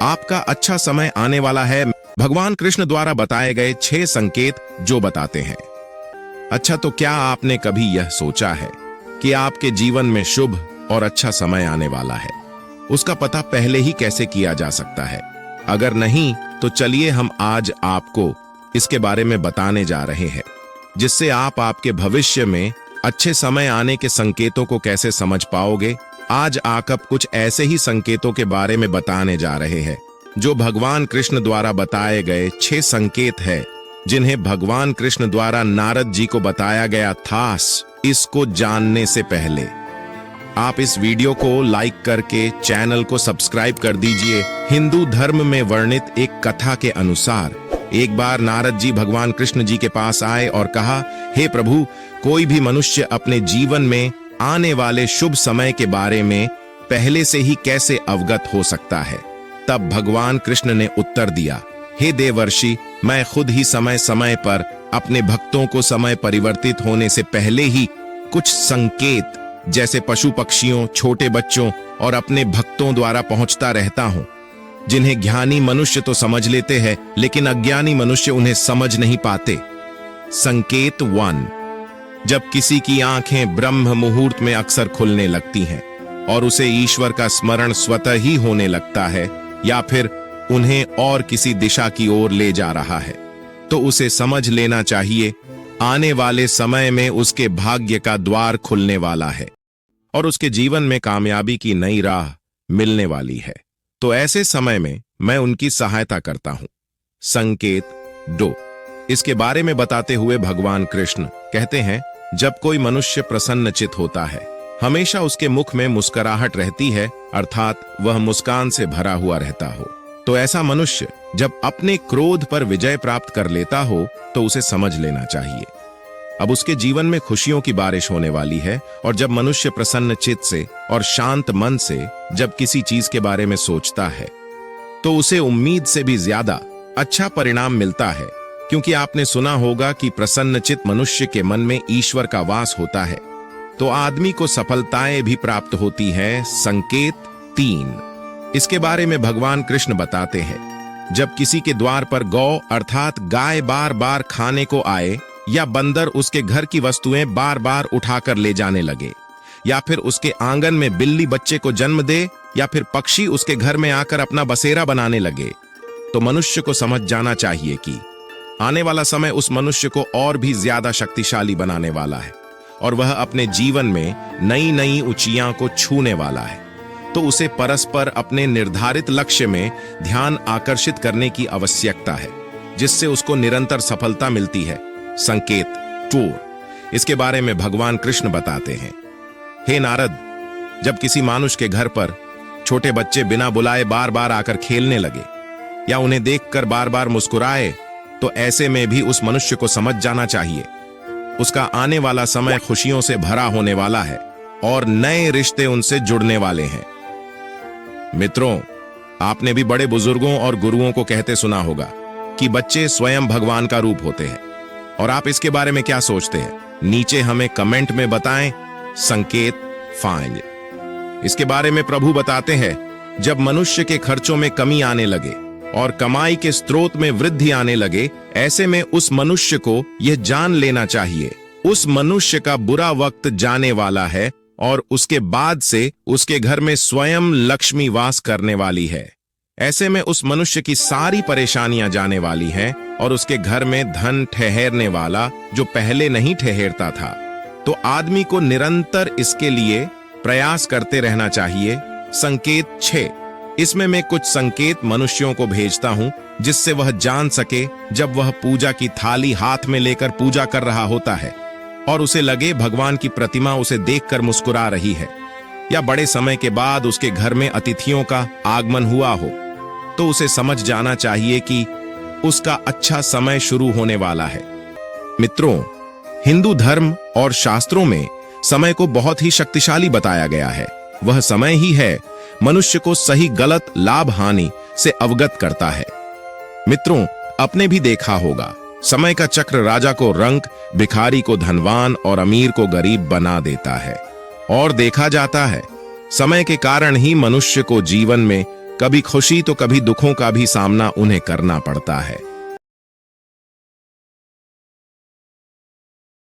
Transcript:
आपका अच्छा समय आने वाला है। भगवान कृष्ण द्वारा बताए गए 6 संकेत जो बताते हैं। अच्छा, तो क्या आपने कभी यह सोचा है कि आपके जीवन में शुभ और अच्छा समय आने वाला है? उसका पता पहले ही कैसे किया जा सकता है? अगर नहीं तो चलिए हम आज आपको इसके बारे में बताने जा रहे हैं, जिससे आप आपके भविष्य में अच्छे समय आने के संकेतों को कैसे समझ पाओगे। आज आप कुछ ऐसे ही संकेतों के बारे में बताने जा रहे हैं जो भगवान कृष्ण द्वारा बताए गए 6 संकेत हैं, जिन्हें भगवान कृष्ण द्वारा नारद जी को बताया गया था। इसको जानने से पहले आप इस वीडियो को लाइक करके चैनल को सब्सक्राइब कर दीजिए। हिंदू धर्म में वर्णित एक कथा के अनुसार एक बार नारद जी भगवान कृष्ण जी के पास आए और कहा, हे प्रभु, कोई भी मनुष्य अपने जीवन में आने वाले शुभ समय के बारे में पहले से ही कैसे अवगत हो सकता है? तब भगवान कृष्ण ने उत्तर दिया, हे देवर्षि, मैं खुद ही समय समय पर अपने भक्तों को समय परिवर्तित होने से पहले ही कुछ संकेत जैसे पशु पक्षियों, छोटे बच्चों और अपने भक्तों द्वारा पहुंचता रहता हूं, जिन्हें ज्ञानी मनुष्य तो समझ लेते हैं, लेकिन अज्ञानी मनुष्य उन्हें समझ नहीं पाते। संकेत 1, जब किसी की आंखें ब्रह्म मुहूर्त में अक्सर खुलने लगती हैं और उसे ईश्वर का स्मरण स्वतः ही होने लगता है या फिर उन्हें और किसी दिशा की ओर ले जा रहा है, तो उसे समझ लेना चाहिए आने वाले समय में उसके भाग्य का द्वार खुलने वाला है और उसके जीवन में कामयाबी की नई राह मिलने वाली है। तो ऐसे समय में मैं उनकी सहायता करता हूं। संकेत 2, इसके बारे में बताते हुए भगवान कृष्ण कहते हैं, जब कोई मनुष्य प्रसन्नचित होता है, हमेशा उसके मुख में मुस्कुराहट रहती है, अर्थात वह मुस्कान से भरा हुआ रहता हो, तो ऐसा मनुष्य जब अपने क्रोध पर विजय प्राप्त कर लेता हो तो उसे समझ लेना चाहिए अब उसके जीवन में खुशियों की बारिश होने वाली है। और जब मनुष्य प्रसन्न चित्त से और शांत मन से जब किसी चीज के बारे में सोचता है तो उसे उम्मीद से भी ज्यादा अच्छा परिणाम मिलता है, क्योंकि आपने सुना होगा कि प्रसन्नचित्त मनुष्य के मन में ईश्वर का वास होता है, तो आदमी को सफलताएं भी प्राप्त होती है। संकेत 3, इसके बारे में भगवान कृष्ण बताते हैं, जब किसी के द्वार पर गौ अर्थात गाय बार बार खाने को आए, या बंदर उसके घर की वस्तुएं बार बार उठाकर ले जाने लगे, या फिर उसके आंगन में बिल्ली बच्चे को जन्म दे, या फिर पक्षी उसके घर में आकर अपना बसेरा बनाने लगे, तो मनुष्य को समझ जाना चाहिए कि आने वाला समय उस मनुष्य को और भी ज्यादा शक्तिशाली बनाने वाला है और वह अपने जीवन में नई नई ऊंचाइयों को छूने वाला है। तो उसे परस्पर अपने निर्धारित लक्ष्य में ध्यान आकर्षित करने की आवश्यकता है, जिससे उसको निरंतर सफलता मिलती है। संकेत 4, इसके बारे में भगवान कृष्ण बताते हैं, हे नारद, जब किसी मानुष के घर पर छोटे बच्चे बिना बुलाए बार बार आकर खेलने लगे या उन्हें देखकर बार बार मुस्कुराए, तो ऐसे में भी उस मनुष्य को समझ जाना चाहिए उसका आने वाला समय खुशियों से भरा होने वाला है और नए रिश्ते उनसे जुड़ने वाले हैं। मित्रों, आपने भी बड़े बुजुर्गों और गुरुओं को कहते सुना होगा कि बच्चे स्वयं भगवान का रूप होते हैं, और आप इसके बारे में क्या सोचते हैं? नीचे हमें कमेंट में बताएं। संकेत 5, इसके बारे में प्रभु बताते हैं, जब मनुष्य के खर्चों में कमी आने लगे और कमाई के स्रोत में वृद्धि आने लगे, ऐसे में उस मनुष्य को यह जान लेना चाहिए उस मनुष्य का बुरा वक्त जाने वाला है और उसके बाद से उसके घर में स्वयं लक्ष्मी वास करने वाली है। ऐसे में उस मनुष्य की सारी परेशानियां जाने वाली हैं और उसके घर में धन ठहरने वाला जो पहले नहीं ठहरता था। तो आदमी को निरंतर इसके लिए प्रयास करते रहना चाहिए। संकेत 6, इसमें मैं कुछ संकेत मनुष्यों को भेजता हूं, जिससे वह जान सके जब वह पूजा की थाली हाथ में लेकर पूजा कर रहा होता है और उसे लगे भगवान की प्रतिमा उसे देखकर मुस्कुरा रही है, या बड़े समय के बाद उसके घर में अतिथियों का आगमन हुआ हो, तो उसे समझ जाना चाहिए कि उसका अच्छा समय शुरू होने वाला है। मित्रों, हिंदू धर्म और शास्त्रों में समय को बहुत ही शक्तिशाली बताया गया है। वह समय ही है मनुष्य को सही गलत लाभ हानि से अवगत करता है। मित्रों, आपने भी देखा होगा, समय का चक्र राजा को रंक, भिखारी को धनवान और अमीर को गरीब बना देता है। और देखा जाता है, समय के कारण ही मनुष्य को जीवन में कभी खुशी तो कभी दुखों का भी सामना उन्हें करना पड़ता है।